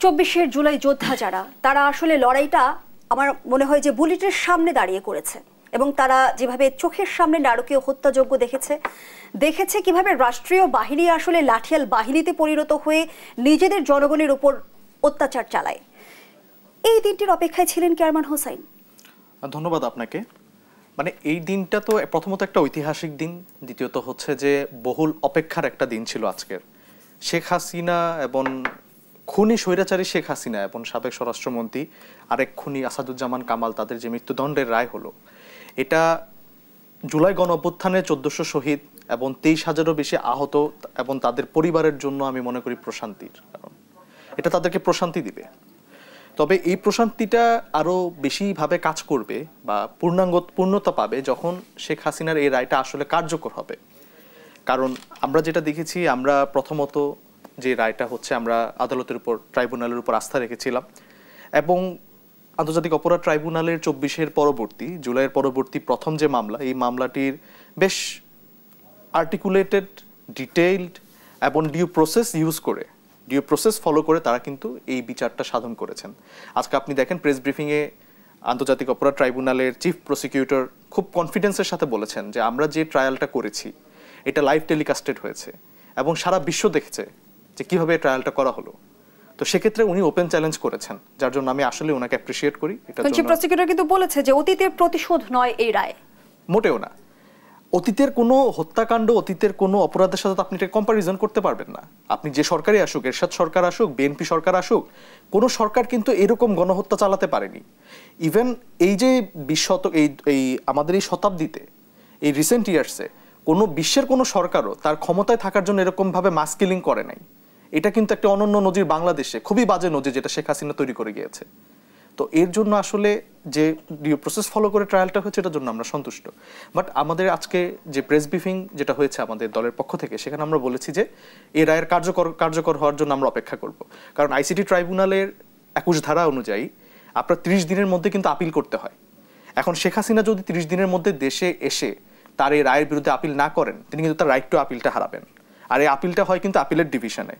24 জুলাই যোদ্ধা যারা তারা আসলে লড়াইটা আমার মনে হয় যে বুলেটের সামনে দাঁড়িয়ে করেছে এবং তারা যেভাবে চোখের সামনে নারকীয় হত্যাযজ্ঞ দেখেছে কিভাবে রাষ্ট্রীয় বাহিনী আসলে লাঠিয়াল বাহিনীতে পরিণত হয়ে নিজেদের জনগণের উপর অত্যাচার চালায়। এই দিনটির অপেক্ষায় ছিলেন কি আরমান হোসাইন? ধন্যবাদ আপনাকে। মানে এই দিনটা তো প্রথমত একটা ঐতিহাসিক দিন, দ্বিতীয়ত হচ্ছে যে বহুল অপেক্ষার একটা দিন ছিল আজকের। শেখ হাসিনা এবং খুনি স্বৈরাচারী শেখ হাসিনা এবং সাবেক স্বরাষ্ট্রমন্ত্রী আরেক খুনি আসাদুজ্জামান কামাল তাদের যে মৃত্যুদণ্ডের রায় হলো, এটা জুলাই গণ অভ্যুত্থানে 1400 শহীদ এবং 23,000-এরও বেশি আহত এবং তাদের পরিবারের জন্য আমি মনে করি প্রশান্তির কারণ এটা তাদেরকে প্রশান্তি দিবে। তবে এই প্রশান্তিটা আরও বেশিভাবে কাজ করবে বা পূর্ণতা পাবে যখন শেখ হাসিনার এই রায়টা আসলে কার্যকর হবে। কারণ আমরা যেটা দেখেছি, আমরা প্রথমত যে রায়টা হচ্ছে আমরা আদালতের উপর, ট্রাইব্যুনালের উপর আস্থা রেখেছিলাম এবং আন্তর্জাতিক অপরাধ ট্রাইব্যুনালের 24-এর পরবর্তী, জুলাইয়ের পরবর্তী প্রথম যে মামলা, এই মামলাটির বেশ আর্টিকুলেটেড, ডিটেইলড এবং ডিউ প্রসেস ফলো করে তারা কিন্তু এই বিচারটা সাধন করেছেন। আজকে আপনি দেখেন প্রেস ব্রিফিংয়ে আন্তর্জাতিক অপরাধ ট্রাইব্যুনালের চিফ প্রসিকিউটর খুব কনফিডেন্সের সাথে বলেছেন যে আমরা যে ট্রায়ালটা করেছি এটা লাইভ টেলিকাস্টেড হয়েছে এবং সারা বিশ্ব দেখেছে যে কীভাবে ট্রায়ালটা করা হলো। তো সেক্ষেত্রে উনি ওপেন চ্যালেঞ্জ করেছেন, যার জন্য আমি আসলে ওনাকে অ্যাপ্রিসিয়েট করি। চিফ প্রসিকিউটর কিন্তু বলেছে যে অতীতের প্রতিশোধ নয় এই রায়। মোটেও না। অতীতের কোনো হত্যাকাণ্ড, অতীতের কোনো অপরাধের সাথে আপনি এটা কম্পারিজন করতে পারবেন না। আপনি যে সরকারই আসুক, এরশাদ সরকার আসুক, বিএনপি সরকার আসুক, কোনো সরকার কিন্তু এরকম গণহত্যা চালাতে পারেনি। ইভেন এই যে 20 শতক, এই আমাদের এই শতাব্দীতে, এই রিসেন্ট ইয়ার্সে কোনো বিশ্বের কোনো সরকারও তার ক্ষমতায় থাকার জন্য এরকমভাবে মাস কিলিং করে নাই। এটা কিন্তু একটা অনন্য নজির বাংলাদেশে, খুবই বাজে নজির যেটা শেখ হাসিনা তৈরি করে গিয়েছে। তো এর জন্য আসলে যে ডিউ প্রসেস ফলো করে ট্রায়ালটা হয়েছে এটার জন্য আমরা সন্তুষ্ট। বাট আমাদের আজকে যে প্রেস ব্রিফিং যেটা হয়েছে আমাদের দলের পক্ষ থেকে, সেখানে আমরা বলেছি যে এই রায়ের কার্যকর হওয়ার জন্য আমরা অপেক্ষা করব। কারণ আইসিটি ট্রাইব্যুনালের 21 ধারা অনুযায়ী আপনার 30 দিনের মধ্যে কিন্তু আপিল করতে হয়। এখন শেখ হাসিনা যদি 30 দিনের মধ্যে দেশে এসে তার এই রায়ের বিরুদ্ধে আপিল না করেন, তিনি কিন্তু তার রাইট টু আপিলটা হারাবেন। আর এই আপিলটা হয় কিন্তু আপিলের ডিভিশনে।